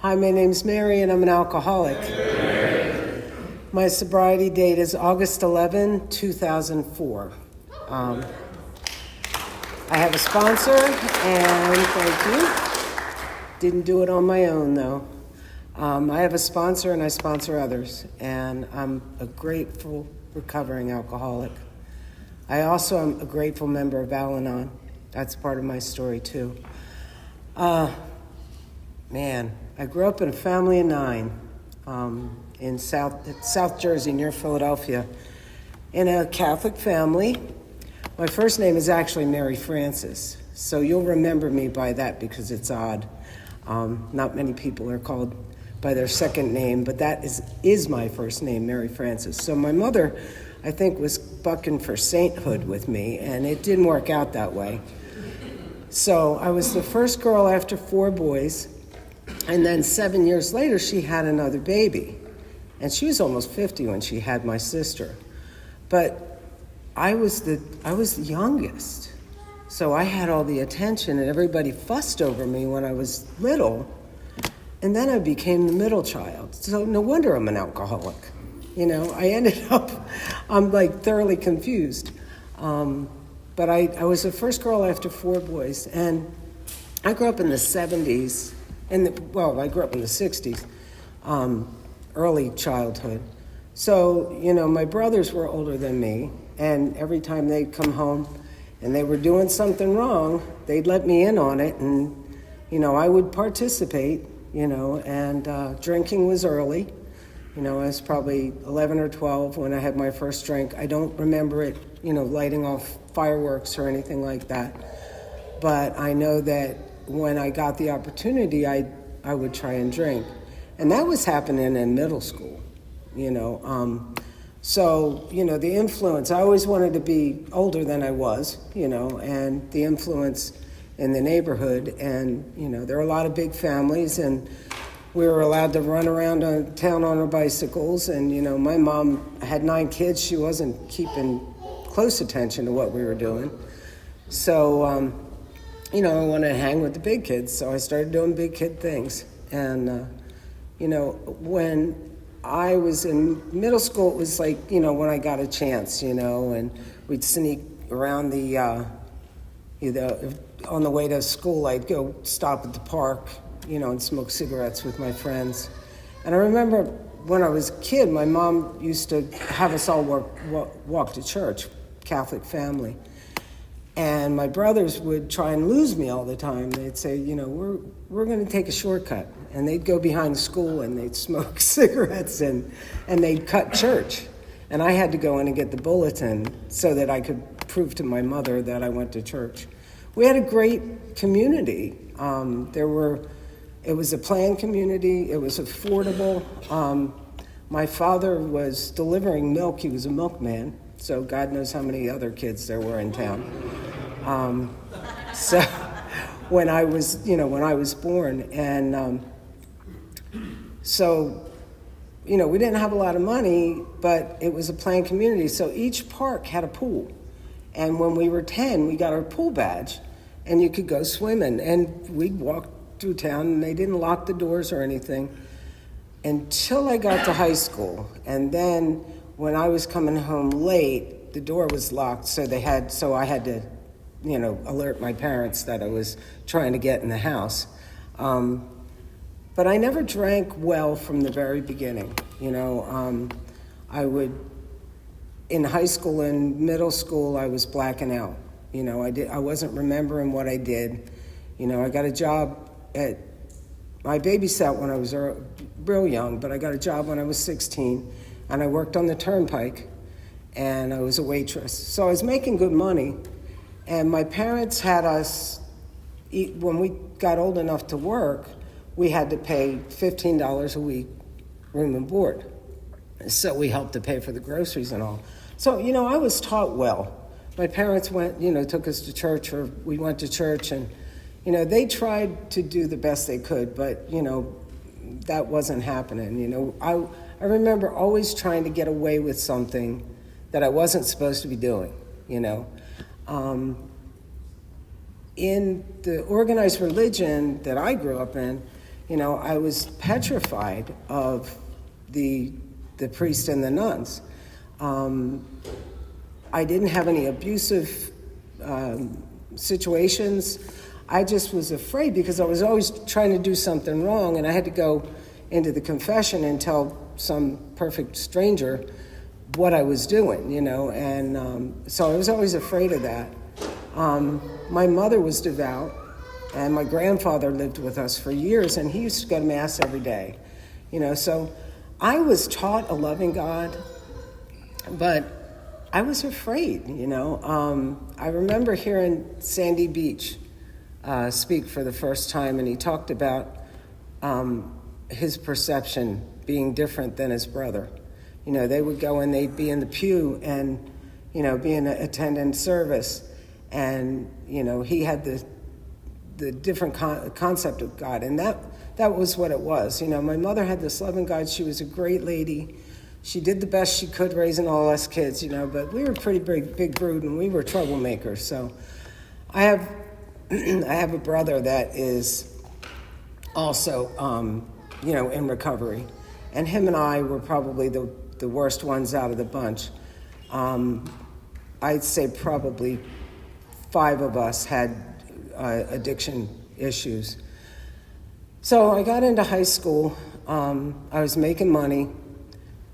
Hi, my name's Mary, and I'm an alcoholic. My sobriety date is August 11, 2004. I have a sponsor, and thank you. Didn't do it on my own, though. I have a sponsor, and I sponsor others, and I'm a grateful, recovering alcoholic. I also am a grateful member of Al-Anon. That's part of my story, too. I grew up in a family of 9 in South Jersey, near Philadelphia, in a Catholic family. My first name is actually Mary Frances, so you'll remember me by that because it's odd. Not many people are called by their second name, but that is my first name, Mary Frances. So my mother, I think, was bucking for sainthood with me, and it didn't work out that way. So I was the first girl after 4 boys. And then 7 years later, she had another baby. And she was almost 50 when she had my sister. But I was the youngest. So I had all the attention, and everybody fussed over me when I was little. And then I became the middle child. So no wonder I'm an alcoholic. I ended up, I'm thoroughly confused. But I was the first girl after 4 boys. And I grew up in the 70s. I grew up in the 60s, early childhood. So, my brothers were older than me, and every time they'd come home and they were doing something wrong, they'd let me in on it, and, I would participate, and drinking was early. I was probably 11 or 12 when I had my first drink. I don't remember it, lighting off fireworks or anything like that, but I know that when I got the opportunity, I would try and drink. And that was happening in middle school, So, the influence, I always wanted to be older than I was, and the influence in the neighborhood. And, there were a lot of big families, and we were allowed to run around town on our bicycles. And, my mom had 9 kids. She wasn't keeping close attention to what we were doing. So, I wanted to hang with the big kids, so I started doing big kid things. And, when I was in middle school, it was when I got a chance, and we'd sneak around on the way to school, I'd go stop at the park, and smoke cigarettes with my friends. And I remember when I was a kid, my mom used to have us all walk to church, Catholic family. And my brothers would try and lose me all the time. They'd say, we're going to take a shortcut. And they'd go behind the school and they'd smoke cigarettes and they'd cut church. And I had to go in and get the bulletin so that I could prove to my mother that I went to church. We had a great community. It was a planned community. It was affordable. My father was delivering milk. He was a milkman. So God knows how many other kids there were in town. So when I was born, and we didn't have a lot of money, but it was a planned community. So each park had a pool, and when we were 10, we got our pool badge, and you could go swimming. And we'd walk through town, and they didn't lock the doors or anything until I got to high school, and then. When I was coming home late, the door was locked, so I had to, alert my parents that I was trying to get in the house. But I never drank well from the very beginning. I would, in high school and middle school, I was blacking out. I wasn't remembering what I did. I got a job I babysat when I was real young, but I got a job when I was 16. And I worked on the turnpike, and I was a waitress. So I was making good money, and my parents had us, when we got old enough to work, we had to pay $15 a week room and board. So we helped to pay for the groceries and all. So, I was taught well. My parents went, took us to church, or we went to church, and, they tried to do the best they could, but, that wasn't happening. I remember always trying to get away with something that I wasn't supposed to be doing, In the organized religion that I grew up in, I was petrified of the priest and the nuns. I didn't have any abusive situations. I just was afraid because I was always trying to do something wrong, and I had to go into the confession and tell some perfect stranger what I was doing, and so I was always afraid of that. My mother was devout, and my grandfather lived with us for years, and he used to go to Mass every day, so I was taught a loving God, but I was afraid, I remember hearing Sandy Beach speak for the first time, and he talked about his perception being different than his brother. They would go and they'd be in the pew and, be in attendant service. And, he had the different concept of God. And that was what it was. My mother had this loving God. She was a great lady. She did the best she could raising all us kids, but we were pretty big brood and we were troublemakers. So I have a brother that is also, in recovery. And him and I were probably the worst ones out of the bunch. I'd say probably 5 of us had addiction issues. So I got into high school. I was making money.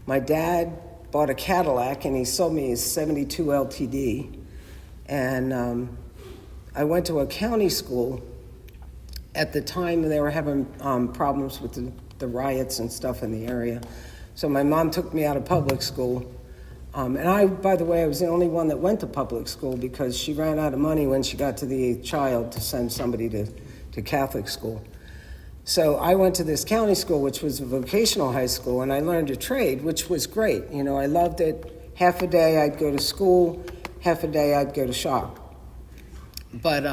My dad bought a Cadillac and he sold me his 72 LTD. And I went to a county school. At the time, they were having problems with the riots and stuff in the area. So my mom took me out of public school. And by the way, I was the only one that went to public school because she ran out of money when she got to the 8th child to send somebody to Catholic school. So I went to this county school, which was a vocational high school, and I learned a trade, which was great. I loved it. Half a day I'd go to school, half a day I'd go to shop. But,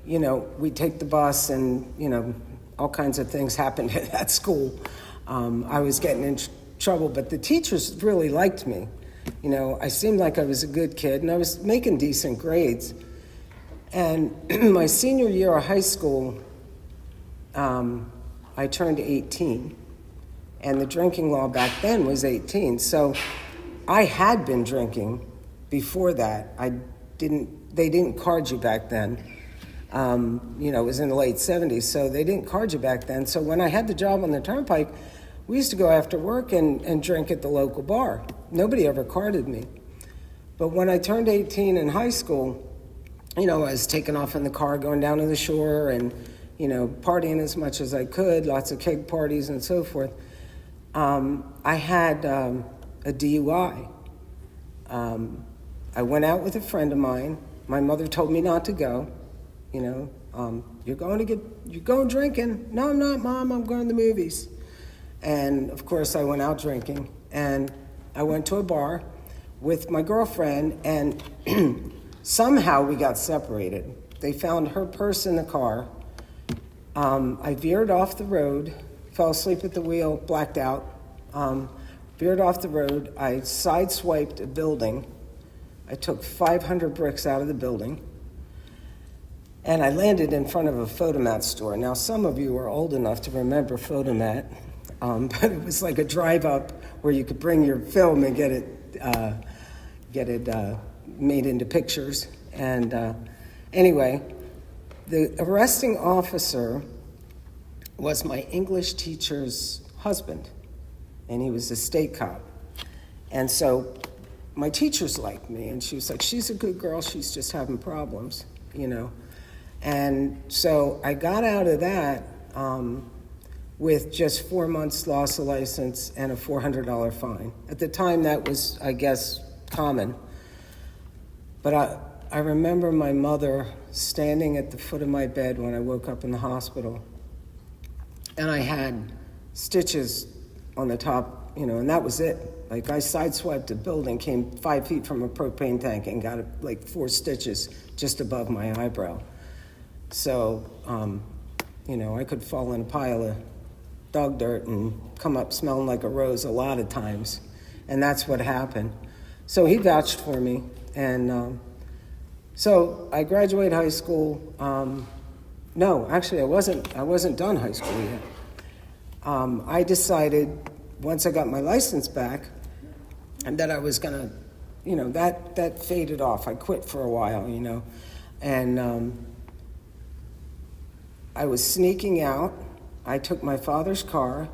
we'd take the bus and, all kinds of things happened at that school. I was getting in trouble, but the teachers really liked me. I seemed like I was a good kid, and I was making decent grades. And my senior year of high school, I turned 18, and the drinking law back then was 18. So I had been drinking before that. They didn't card you back then. It was in the late 70s, so they didn't card you back then. So when I had the job on the turnpike, we used to go after work and drink at the local bar. Nobody ever carded me. But when I turned 18 in high school, I was taking off in the car, going down to the shore and, partying as much as I could, lots of keg parties and so forth. I had a DUI. I went out with a friend of mine. My mother told me not to go. You're going drinking. No, I'm not, Mom. I'm going to the movies. And of course, I went out drinking. And I went to a bar with my girlfriend, and somehow we got separated. They found her purse in the car. I veered off the road, fell asleep at the wheel, blacked out. Veered off the road. I sideswiped a building. I took 500 bricks out of the building. And I landed in front of a Photomat store. Now, some of you are old enough to remember Photomat, but it was like a drive-up where you could bring your film and get it made into pictures. And anyway, the arresting officer was my English teacher's husband, and he was a state cop. And so my teachers liked me, and she was like, she's a good girl, she's just having problems, And so I got out of that with just 4 months loss of license and a $400 fine. At the time, that was, I guess, common. But I remember my mother standing at the foot of my bed when I woke up in the hospital. And I had stitches on the top, and that was it. Like, I sideswiped a building, came 5 feet from a propane tank, and got like 4 stitches just above my eyebrow. So, I could fall in a pile of dog dirt and come up smelling like a rose a lot of times. And that's what happened. So he vouched for me. And so I graduated high school. No, actually, I wasn't done high school yet. I decided once I got my license back and that I was going to, that faded off. I quit for a while, and I was sneaking out. I took my father's car,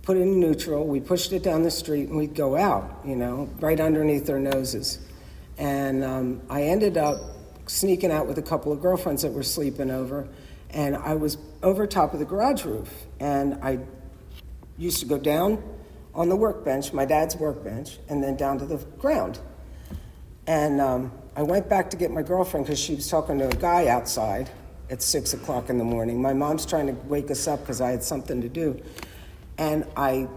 put it in neutral, we pushed it down the street, and we'd go out, right underneath their noses. And I ended up sneaking out with a couple of girlfriends that were sleeping over, and I was over top of the garage roof, and I used to go down on the workbench, my dad's workbench, and then down to the ground. And I went back to get my girlfriend because she was talking to a guy outside at 6 o'clock in the morning. My mom's trying to wake us up because I had something to do. And I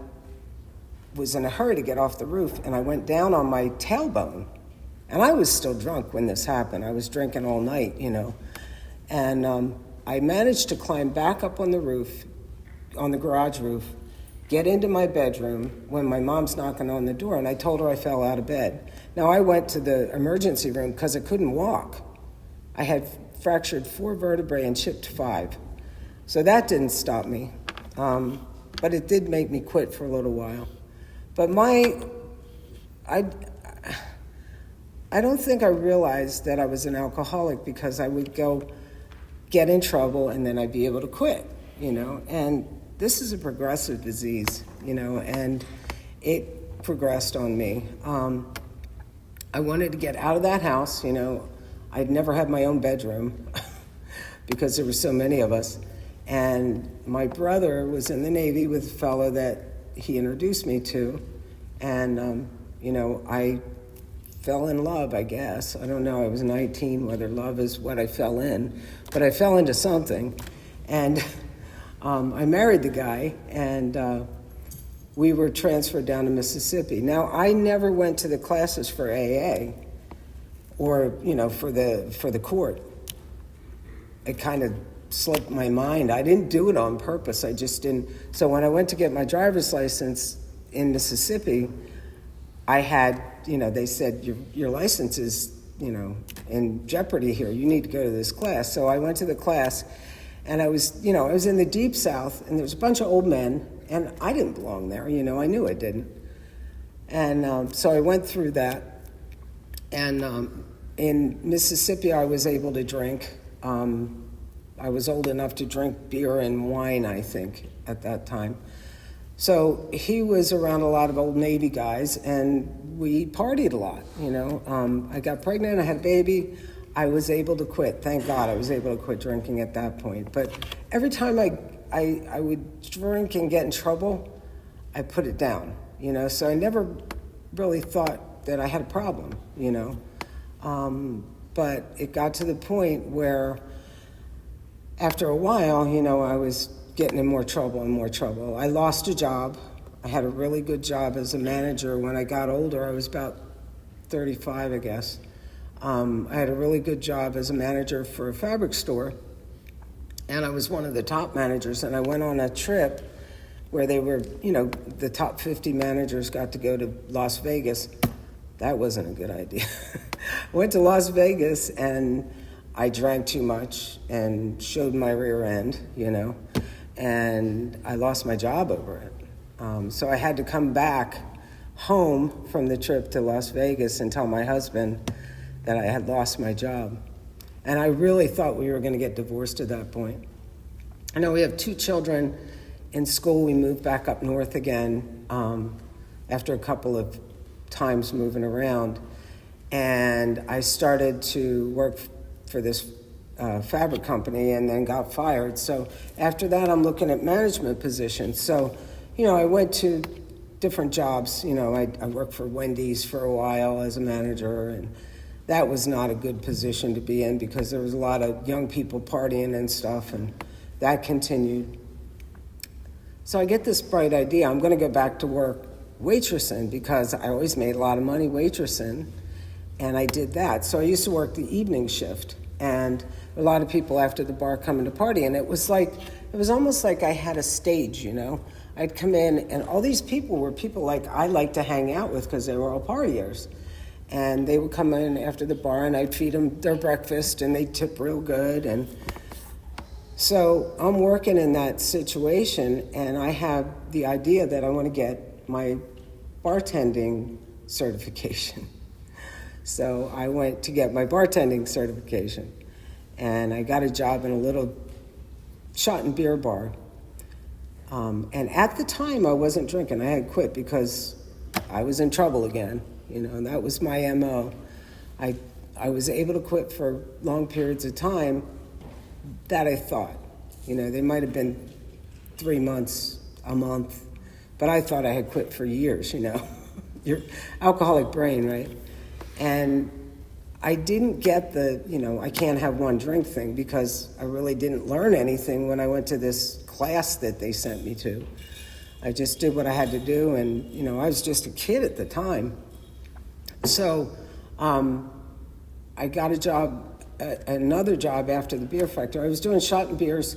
was in a hurry to get off the roof, and I went down on my tailbone. And I was still drunk when this happened. I was drinking all night, And I managed to climb back up on the roof, on the garage roof, get into my bedroom when my mom's knocking on the door, and I told her I fell out of bed. Now, I went to the emergency room because I couldn't walk. I had fractured 4 vertebrae and chipped 5. So that didn't stop me. But it did make me quit for a little while. But I don't think I realized that I was an alcoholic because I would go get in trouble and then I'd be able to quit, And this is a progressive disease, and it progressed on me. I wanted to get out of that house, I'd never had my own bedroom because there were so many of us. And my brother was in the Navy with a fellow that he introduced me to. And, I fell in love, I guess. I don't know, I was 19, whether love is what I fell in. But I fell into something. And I married the guy, and we were transferred down to Mississippi. Now, I never went to the classes for AA or, for the court. It kind of slipped my mind. I didn't do it on purpose. I just didn't. So when I went to get my driver's license in Mississippi, I had, they said, your license is, in jeopardy here. You need to go to this class. So I went to the class, and I was in the deep South, and there was a bunch of old men, and I didn't belong there. I knew I didn't. And so I went through that. And in Mississippi, I was able to drink. I was old enough to drink beer and wine, I think, at that time. So he was around a lot of old Navy guys, and we partied a lot, I got pregnant, I had a baby. I was able to quit. Thank God I was able to quit drinking at that point. But every time I would drink and get in trouble, I put it down, So I never really thought that I had a problem, But it got to the point where after a while, I was getting in more trouble and more trouble. I lost a job. I had a really good job as a manager. When I got older, I was about 35, I guess. I had a really good job as a manager for a fabric store, and I was one of the top managers, and I went on a trip where they were, the top 50 managers got to go to Las Vegas. That wasn't a good idea. I went to Las Vegas, and I drank too much and showed my rear end, and I lost my job over it. So I had to come back home from the trip to Las Vegas and tell my husband that I had lost my job. And I really thought we were going to get divorced at that point. I know we have 2 children in school. We moved back up north again after a couple of times moving around. And I started to work for this fabric company and then got fired. So after that, I'm looking at management positions. So, I went to different jobs. I worked for Wendy's for a while as a manager, and that was not a good position to be in because there was a lot of young people partying and stuff, and that continued. So I get this bright idea. I'm going to go back to work waitressing because I always made a lot of money waitressing, and I did that. So I used to work the evening shift, and a lot of people after the bar coming to party, and it was almost like I had a stage, I'd come in, and all these people were people like I like to hang out with because they were all partiers. And they would come in after the bar, and I'd feed them their breakfast, and they'd tip real good. And So I'm working in that situation, and I have the idea that I want to get my bartending certification. So I went to get my bartending certification, and I got a job in a little shot and beer bar. And at the time, I wasn't drinking. I had quit because I was in trouble again, and that was my MO. I was able to quit for long periods of time that I thought. They might have been 3 months, a month, but I thought I had quit for years, Your alcoholic brain, right? And I didn't get the, I can't have one drink thing because I really didn't learn anything when I went to this class that they sent me to. I just did what I had to do, and, I was just a kid at the time. So I got a job, another job after the beer factory. I was doing shot and beers.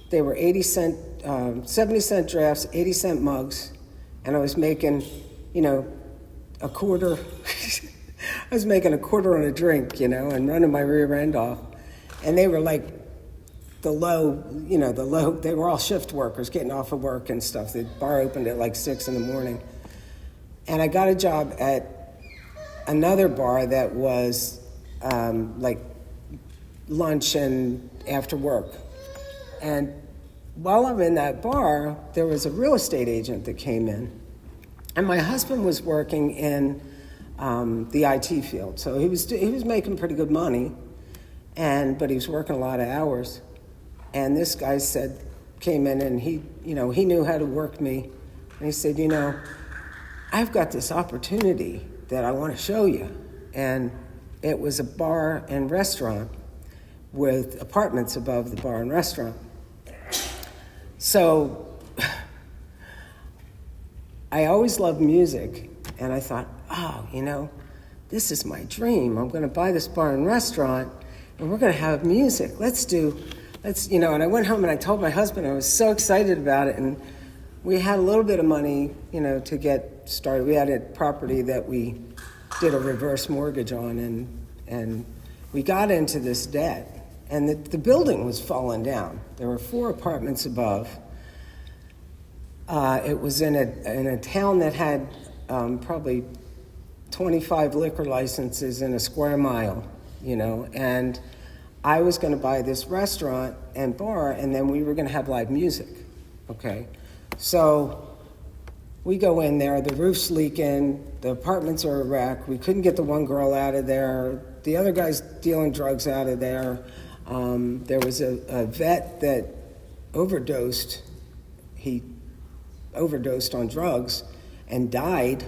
They were 70-cent drafts, 80-cent mugs, and I was making, a quarter. I was making a quarter on a drink, and running my rear end off. And they were like the low, they were all shift workers getting off of work and stuff. The bar opened at like 6 in the morning. And I got a job at another bar that was like lunch and after work. And while I'm in that bar, there was a real estate agent that came in. And my husband was working in the IT field. So he was making pretty good money, but he was working a lot of hours. And this guy came in and he knew how to work me. And he said, I've got this opportunity that I want to show you. And it was a bar and restaurant with apartments above the bar and restaurant. So I always loved music, and I thought, this is my dream. I'm going to buy this bar and restaurant, and we're going to have music. And I went home and I told my husband, I was so excited about it, and we had a little bit of money, to get started. We had a property that we did a reverse mortgage on, and we got into this debt. And the building was falling down. There were 4 apartments above. It was in a town that had probably 25 liquor licenses in a square mile, and I was going to buy this restaurant and bar, and then we were going to have live music, okay? So we go in there, the roof's leaking, the apartments are a wreck, we couldn't get the one girl out of there, the other guy's dealing drugs out of there. There was a vet that overdosed. He overdosed on drugs and died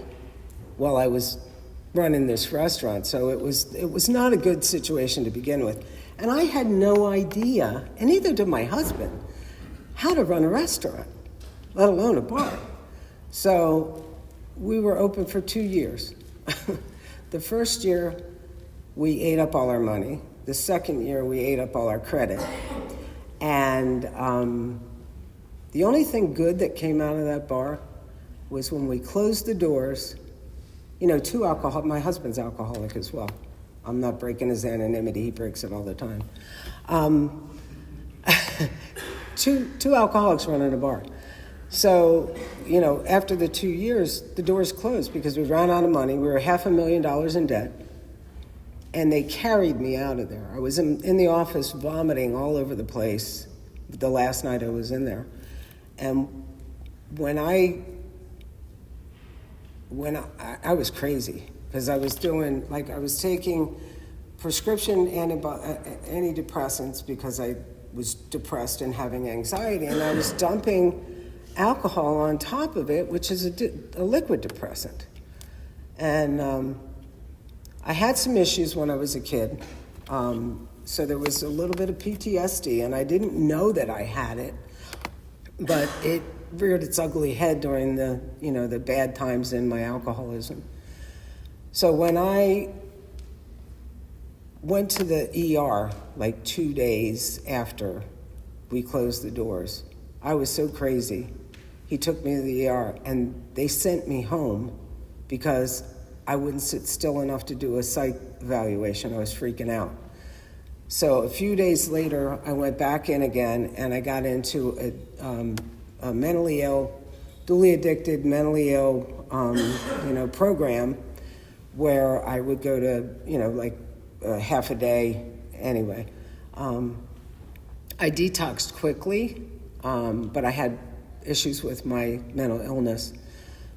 while I was running this restaurant. So it was not a good situation to begin with. And I had no idea, and neither did my husband, how to run a restaurant, let alone a bar. So we were open for 2 years. The first year, we ate up all our money. The second year, we ate up all our credit. And the only thing good that came out of that bar was when we closed the doors. My husband's alcoholic as well. I'm not breaking his anonymity, he breaks it all the time. Two alcoholics running a bar. So, after the 2 years, the doors closed because we ran out of money. We were $500,000 in debt. And they carried me out of there. I was in the office vomiting all over the place the last night I was in there. And when I was crazy because I was taking prescription antidepressants because I was depressed and having anxiety, and I was dumping alcohol on top of it, which is a liquid depressant. And I had some issues when I was a kid, so there was a little bit of PTSD, and I didn't know that I had it, but it reared its ugly head during the bad times in my alcoholism. So when I went to the ER like 2 days after we closed the doors, I was so crazy. He took me to the ER, and they sent me home because I wouldn't sit still enough to do a psych evaluation. I was freaking out. So a few days later, I went back in again, and I got into a mentally ill, dually addicted, mentally ill, program where I would go to, half a day anyway. I detoxed quickly, but I had issues with my mental illness.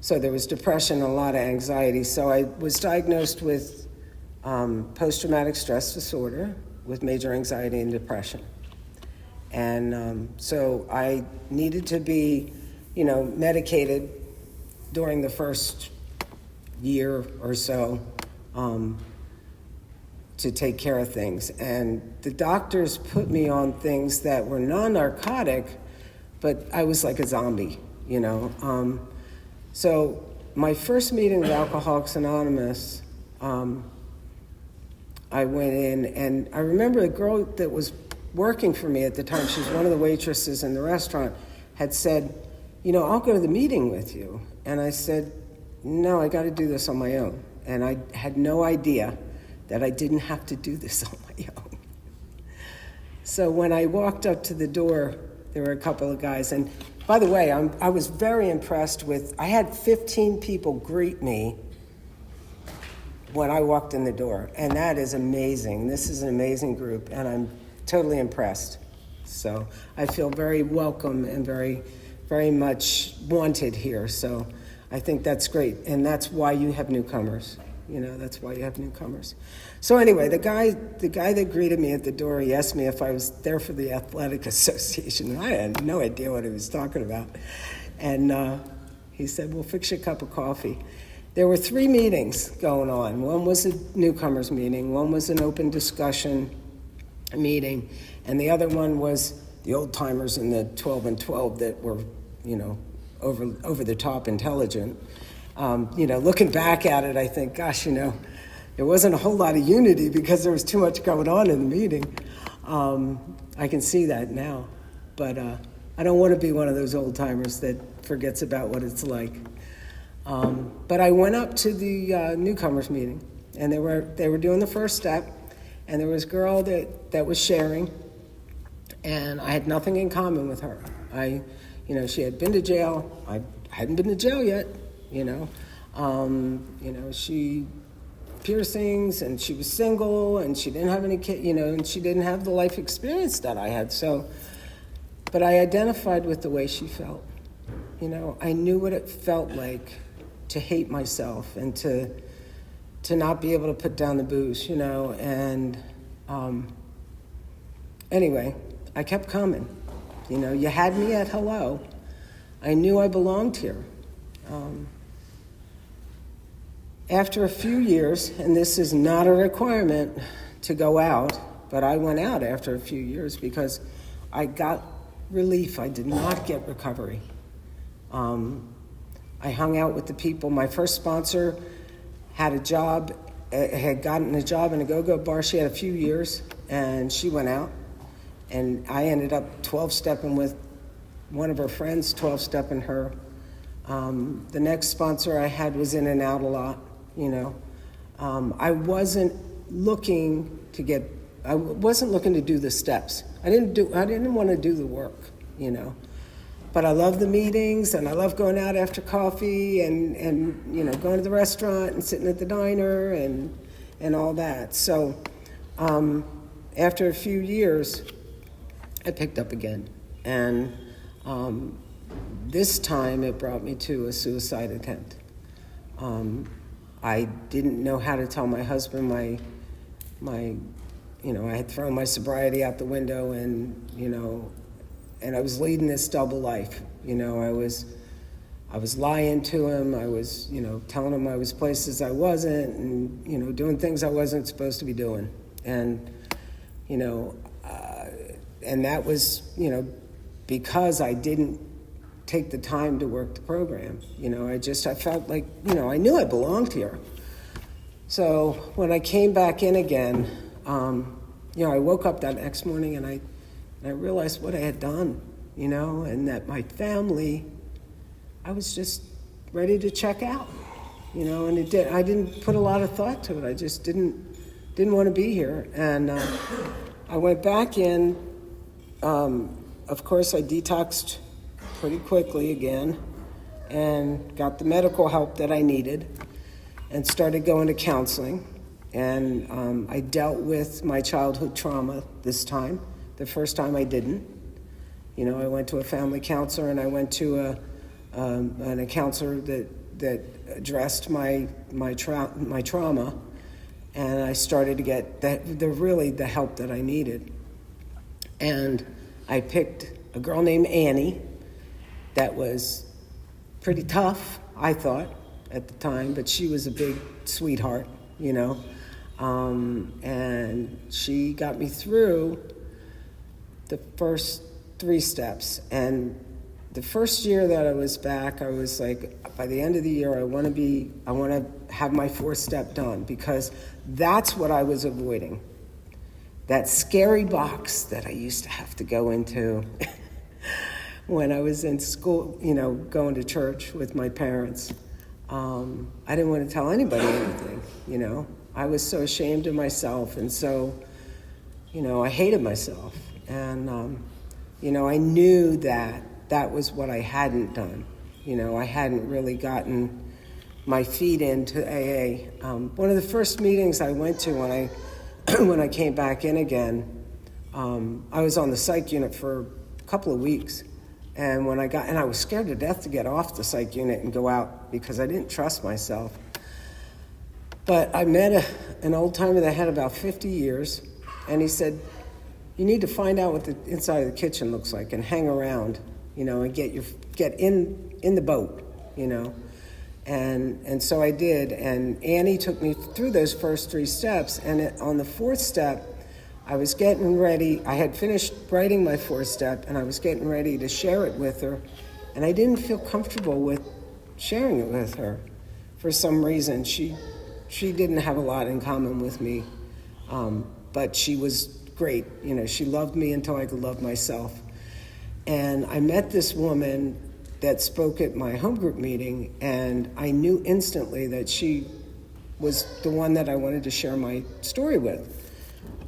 So there was depression, a lot of anxiety. So I was diagnosed with post-traumatic stress disorder with major anxiety and depression. And so I needed to be, medicated during the first year or so to take care of things. And the doctors put me on things that were non-narcotic, but I was like a zombie, So my first meeting with Alcoholics Anonymous, I went in, and I remember a girl that was working for me at the time, she was one of the waitresses in the restaurant, had said, I'll go to the meeting with you. And I said, no, I got to do this on my own. And I had no idea that I didn't have to do this on my own. So when I walked up to the door, there were a couple of guys. And by the way, I was very impressed with, I had 15 people greet me when I walked in the door. And that is amazing. This is an amazing group, and I'm totally impressed. So I feel very welcome and very, very much wanted here. So I think that's great. And that's why you have newcomers. That's why you have newcomers. So anyway, the guy that greeted me at the door, he asked me if I was there for the Athletic Association. I had no idea what he was talking about. And he said, well, fix you a cup of coffee. There were 3 meetings going on. One was a newcomers meeting, one was an open discussion meeting, and the other one was the old timers in the 12 and 12 that were, over the top intelligent. Looking back at it, I think, gosh, there wasn't a whole lot of unity because there was too much going on in the meeting. I can see that now, but I don't want to be one of those old timers that forgets about what it's like. But I went up to the newcomers meeting, and they were doing the first step, and there was a girl that was sharing, and I had nothing in common with her. She had been to jail. I hadn't been to jail yet. She piercings, and she was single, and she didn't have any kids, and she didn't have the life experience that I had. So, but I identified with the way she felt. I knew what it felt like to hate myself and to not be able to put down the booze, and anyway, I kept coming. You had me at hello. I knew I belonged here. After a few years, and this is not a requirement to go out, but I went out after a few years because I got relief. I did not get recovery. I hung out with the people. My first sponsor had had gotten a job in a go-go bar. She had a few years, and she went out. And I ended up 12-stepping with one of her friends, 12-stepping her. The next sponsor I had was in and out a lot, I wasn't looking to do the steps. I didn't want to do the work, But I love the meetings, and I love going out after coffee and going to the restaurant and sitting at the diner and all that. So after a few years, I picked up again. And this time it brought me to a suicide attempt. I didn't know how to tell my husband I had thrown my sobriety out the window, and I was leading this double life. I was lying to him. I was, telling him I was places I wasn't, and, doing things I wasn't supposed to be doing. And, and that was, because I didn't take the time to work the program. I felt like, I knew I belonged here. So when I came back in again, I woke up that next morning and I realized what I had done, and that my family, I was just ready to check out, and I didn't put a lot of thought to it. I just didn't want to be here. And I went back in. Of course, I detoxed pretty quickly again and got the medical help that I needed and started going to counseling. And I dealt with my childhood trauma this time. The first time I didn't. I went to a family counselor and I went to a counselor that addressed my trauma, and I started to get the help that I needed. And I picked a girl named Annie that was pretty tough, I thought, at the time, but she was a big sweetheart, and she got me through the first 3 steps. And the first year that I was back, I was like, by the end of the year, I want to have my 4th step done, because that's what I was avoiding. That scary box that I used to have to go into when I was in school, going to church with my parents. I didn't want to tell anybody anything, I was so ashamed of myself, and so, I hated myself. And, I knew that was what I hadn't done. I hadn't really gotten my feet into AA. One of the first meetings I went to when I came back in again, I was on the psych unit for a couple of weeks. And I was scared to death to get off the psych unit and go out because I didn't trust myself. But I met an old timer that had about 50 years, and he said, you need to find out what the inside of the kitchen looks like and hang around, and get in the boat, And so I did, and Annie took me through those first 3 steps, and on the 4th step, I was getting ready. I had finished writing my 4th step, and I was getting ready to share it with her, and I didn't feel comfortable with sharing it with her for some reason. She didn't have a lot in common with me, but she was great. She loved me until I could love myself. And I met this woman that spoke at my home group meeting, and I knew instantly that she was the one that I wanted to share my story with.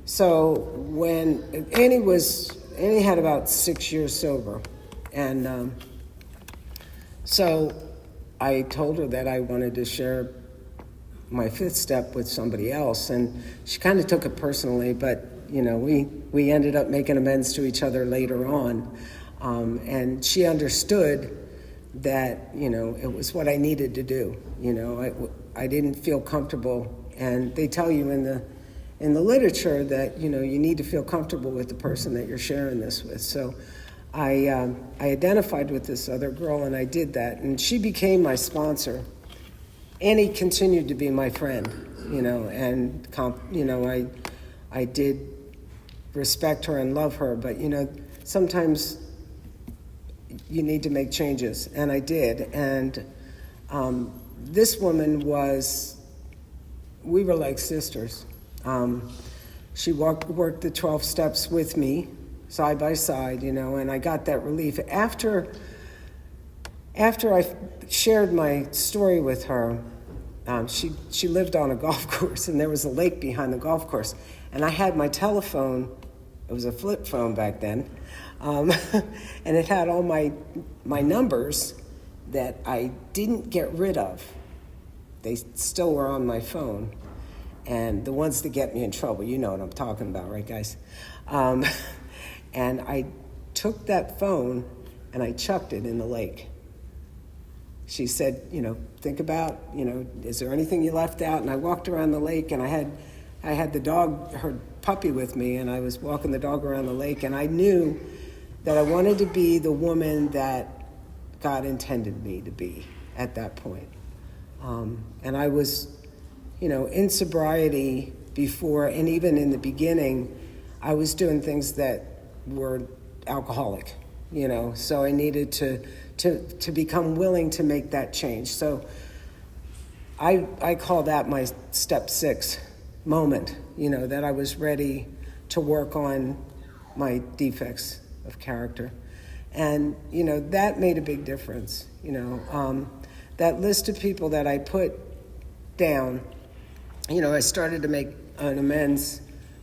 So when Annie had about 6 years sober, and so I told her that I wanted to share my 5th step with somebody else, and she kind of took it personally, but we ended up making amends to each other later on, and she understood that it was what I needed to do. I didn't feel comfortable, and they tell you in the literature that you need to feel comfortable with the person that you're sharing this with. So I identified with this other girl, and I did that, and she became my sponsor. Annie continued to be my friend, and I did respect her and love her, but sometimes you need to make changes, and I did. And this woman we were like sisters. She worked the 12 steps with me, side by side, and I got that relief. After I shared my story with her, she lived on a golf course, and there was a lake behind the golf course. And I had my telephone, it was a flip phone back then, and it had all my numbers that I didn't get rid of. They still were on my phone. And the ones that get me in trouble, you know what I'm talking about, right, guys? And I took that phone and I chucked it in the lake. She said, think about, is there anything you left out? And I walked around the lake, and I had the dog, her puppy, with me, and I was walking the dog around the lake, and I knew that I wanted to be the woman that God intended me to be at that point. And I was, in sobriety before, and even in the beginning, I was doing things that were alcoholic, so I needed to become willing to make that change. So I call that my step 6 moment, that I was ready to work on my defects of character. And, that made a big difference, that list of people that I put down, I started to make an amends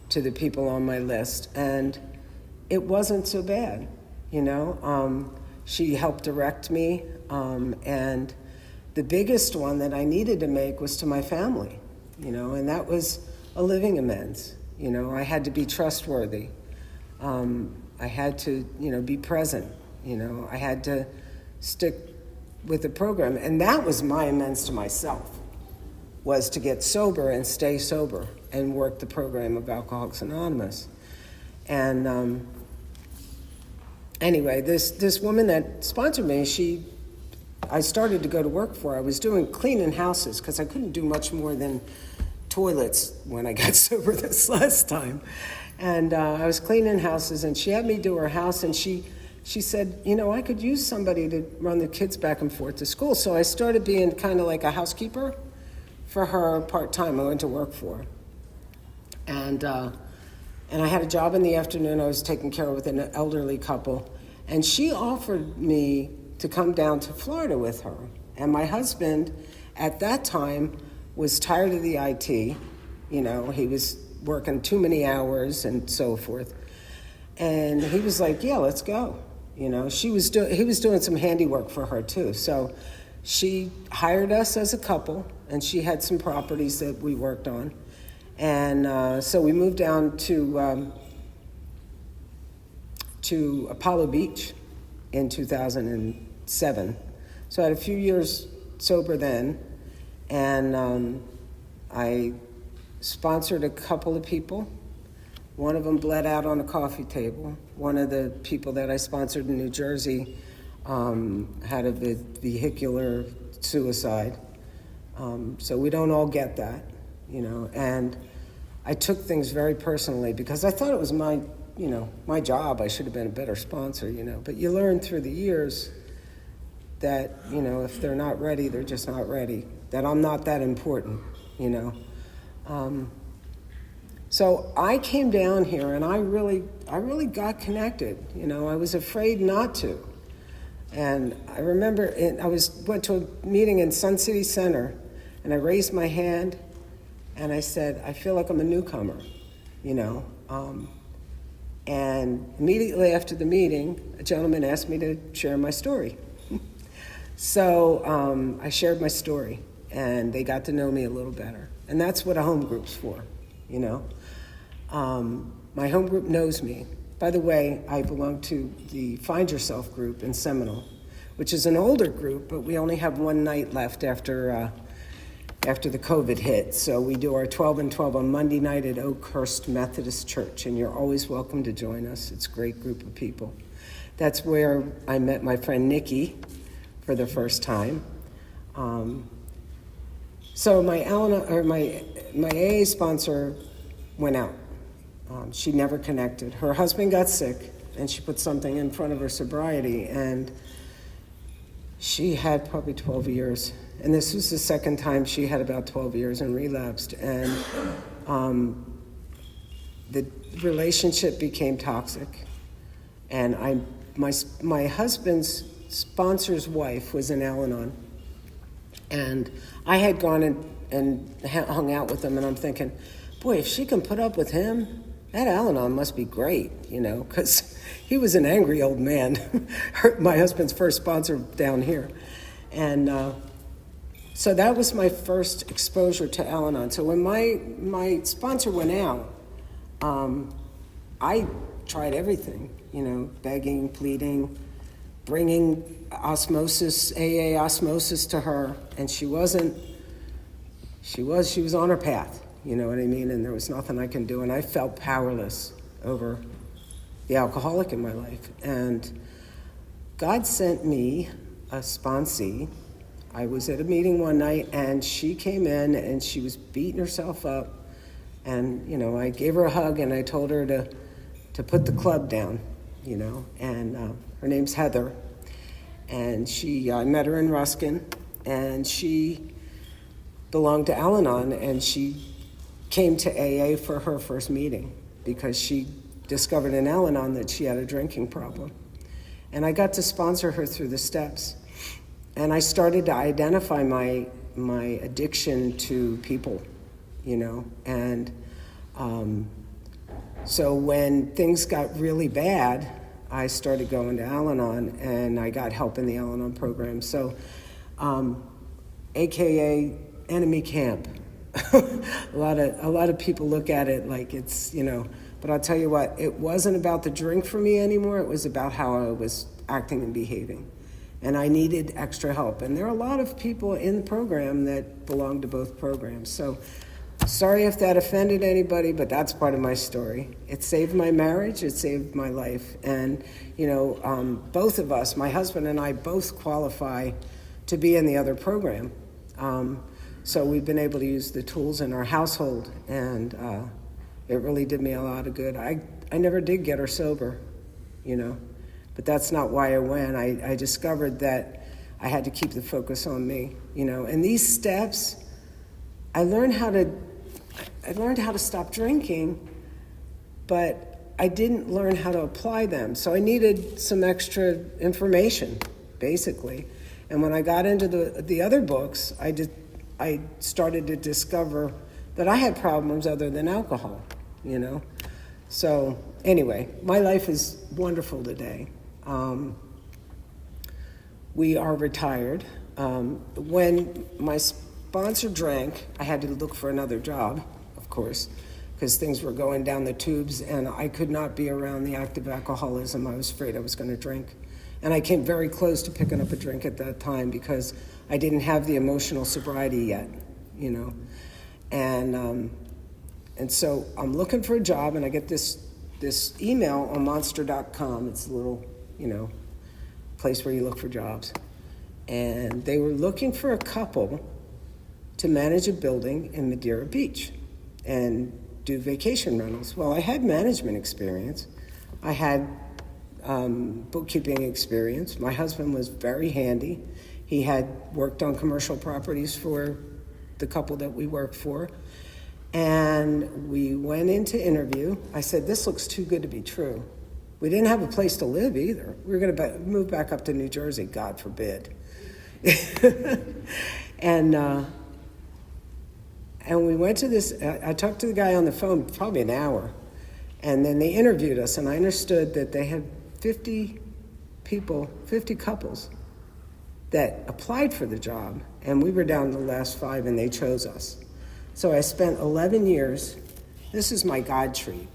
to the people on my list, and it wasn't so bad, you know. She helped direct me, and the biggest one that I needed to make was to my family, you know, and that was a living amends. You know, I had to be trustworthy. I had to, you know, be present. You know, I had to stick with the program, and that was my amends to myself, was to get sober and stay sober and work the program of Alcoholics Anonymous. And anyway, this woman that sponsored me, I started to go to work for her. I was doing cleaning houses because I couldn't do much more than toilets when I got sober this last time. And I was cleaning houses, and she had me do her house, and she said, you know, I could use somebody to run the kids back and forth to school. So I started being kind of like a housekeeper for her part-time. I went to work for her. And I had a job in the afternoon. I was taking care of an elderly couple. And she offered me to come down to Florida with her. And my husband, at that time, was tired of the IT. You know, he was working too many hours and so forth. And he was like, yeah, let's go. You know, he was doing some handiwork for her too. So she hired us as a couple, and she had some properties that we worked on. And so we moved down to Apollo Beach in 2007. So I had a few years sober then, and I sponsored a couple of people. One of them bled out on a coffee table. One of the people that I sponsored in New Jersey had a vehicular suicide. So we don't all get that, you know. And I took things very personally because I thought it was my job. I should have been a better sponsor, you know. But you learn through the years that, you know, if they're not ready, they're just not ready. That I'm not that important, you know. So I came down here, and I really got connected. You know, I was afraid not to. And I remember went to a meeting in Sun City Center, and I raised my hand, and I said, I feel like I'm a newcomer, you know. And immediately after the meeting, a gentleman asked me to share my story. So I shared my story, and they got to know me a little better. And that's what a home group's for, you know. My home group knows me. By the way, I belong to the Find Yourself group in Seminole, which is an older group, but we only have one night left after the COVID hit. So we do our 12 and 12 on Monday night at Oakhurst Methodist Church, and you're always welcome to join us. It's a great group of people. That's where I met my friend Nikki for the first time. So my AA sponsor went out. She never connected. Her husband got sick, and she put something in front of her sobriety, and she had probably 12 years. And this was the second time she had about 12 years and relapsed. And the relationship became toxic. And my husband's sponsor's wife was in Al-Anon. And I had gone and hung out with him, and I'm thinking, boy, if she can put up with him, that Al-Anon must be great, you know, because he was an angry old man, my husband's first sponsor down here. And so that was my first exposure to Al-Anon. So when my sponsor went out, I tried everything, you know, begging, pleading, bringing AA osmosis to her, and she was on her path. You know what I mean? And there was nothing I can do. And I felt powerless over the alcoholic in my life. And God sent me a sponsee. I was at a meeting one night, and she came in, and she was beating herself up. And, you know, I gave her a hug, and I told her to put the club down, you know. And her name's Heather. And I met her in Ruskin, and she belonged to Al-Anon, and she came to AA for her first meeting because she discovered in Al-Anon that she had a drinking problem. And I got to sponsor her through the steps. And I started to identify my addiction to people, you know. And So when things got really bad, I started going to Al-Anon, and I got help in the Al-Anon program. So, AKA enemy camp. a lot of people look at it like it's, but I'll tell you what, it wasn't about the drink for me anymore. It was about how I was acting and behaving. And I needed extra help. And there are a lot of people in the program that belong to both programs. So sorry if that offended anybody, but that's part of my story. It saved my marriage, it saved my life. And, both of us, my husband and I, both qualify to be in the other program. So we've been able to use the tools in our household, and it really did me a lot of good. I never did get her sober, but that's not why I went. I discovered that I had to keep the focus on me, and these steps, I learned how to stop drinking, but I didn't learn how to apply them. So I needed some extra information, basically. And when I got into the other books, I started to discover that I had problems other than alcohol, So anyway, my life is wonderful today. We are retired. When my sponsor drank, I had to look for another job, of course, because things were going down the tubes, and I could not be around the active alcoholism. I was afraid I was going to drink. And I came very close to picking up a drink at that time because I didn't have the emotional sobriety yet, And so I'm looking for a job, and I get this email on monster.com. It's a little, place where you look for jobs. And they were looking for a couple to manage a building in Madeira Beach and do vacation rentals. Well, I had management experience. I had bookkeeping experience. My husband was very handy. He had worked on commercial properties for the couple that we worked for. And we went into interview. I said, this looks too good to be true. We didn't have a place to live either. We were going to move back up to New Jersey, God forbid. And we went to this, I talked to the guy on the phone probably an hour. And then they interviewed us, and I understood that they had 50 couples that applied for the job, and we were down to the last 5, and they chose us. So I spent 11 years, this is my God treat,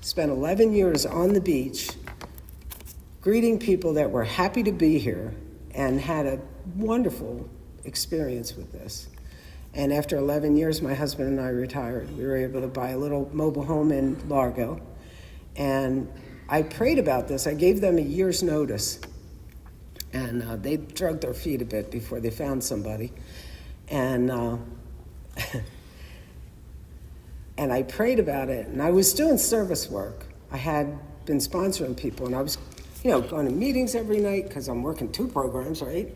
spent 11 years on the beach greeting people that were happy to be here and had a wonderful experience with this. And after 11 years, my husband and I retired. We were able to buy a little mobile home in Largo. And I prayed about this. I gave them a year's notice. And they dragged their feet a bit before they found somebody. And and I prayed about it. And I was doing service work. I had been sponsoring people. And I was, going to meetings every night because I'm working 2 programs, right?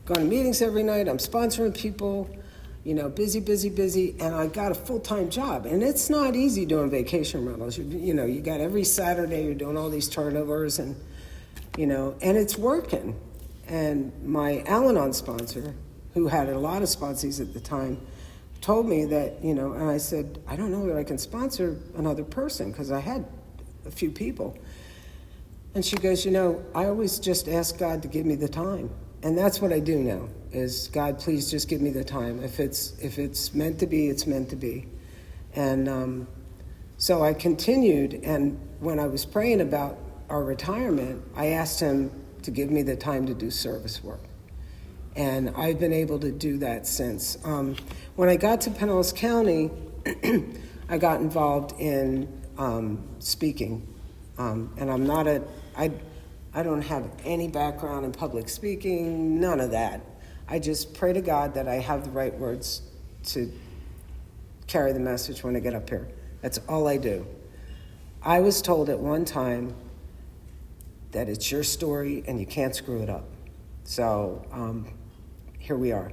Going to meetings every night. I'm sponsoring people. Busy, and I got a full-time job. And it's not easy doing vacation rentals. You got every Saturday, you're doing all these turnovers, and it's working. And my Al-Anon sponsor, who had a lot of sponsees at the time, told me that, and I said, I don't know that I can sponsor another person, because I had a few people. And she goes, I always just ask God to give me the time. And that's what I do now, is God, please just give me the time. If it's meant to be, it's meant to be. And so I continued, and when I was praying about our retirement, I asked him to give me the time to do service work. And I've been able to do that since. When I got to Pinellas County, I got involved in speaking. And I'm not I don't have any background in public speaking, none of that. I just pray to God that I have the right words to carry the message when I get up here. That's all I do. I was told at one time that it's your story and you can't screw it up. So here we are.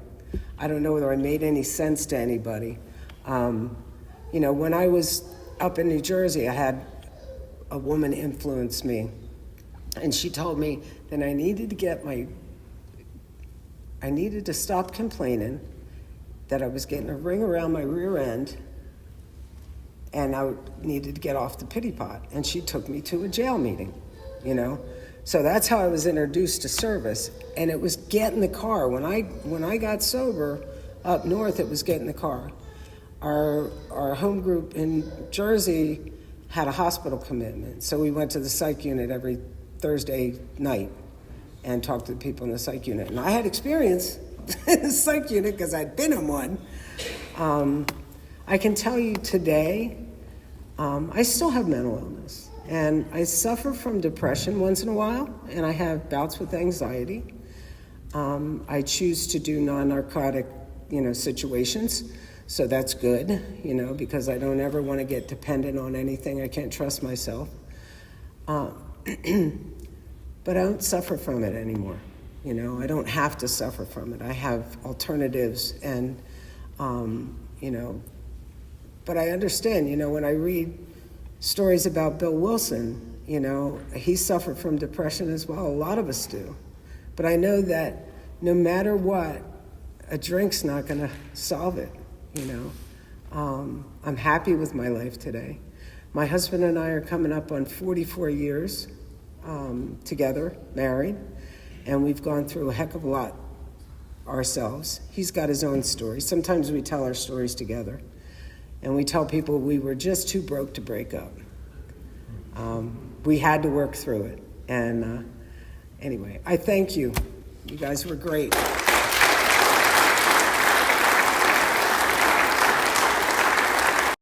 I don't know whether I made any sense to anybody. When I was up in New Jersey, I had a woman influence me. And she told me that I needed to stop complaining, that I was getting a ring around my rear end, and I needed to get off the pity pot. And she took me to a jail meeting, you know. So that's how I was introduced to service. And it was get in the car. When I got sober up north, it was get in the car. Our home group in Jersey had a hospital commitment, so we went to the psych unit every Thursday night and talked to the people in the psych unit. And I had experience in the psych unit because I'd been in one. I can tell you today, I still have mental illness, and I suffer from depression once in a while, and I have bouts with anxiety. I choose to do non-narcotic, situations. So that's good, because I don't ever want to get dependent on anything. I can't trust myself. But I don't suffer from it anymore. I don't have to suffer from it. I have alternatives and, but I understand, when I read stories about Bill Wilson, he suffered from depression as well. A lot of us do. But I know that no matter what, a drink's not going to solve it. I'm happy with my life today. My husband and I are coming up on 44 years together, married, and we've gone through a heck of a lot ourselves. He's got his own story. Sometimes we tell our stories together, and we tell people we were just too broke to break up. We had to work through it, and anyway, I thank you. You guys were great.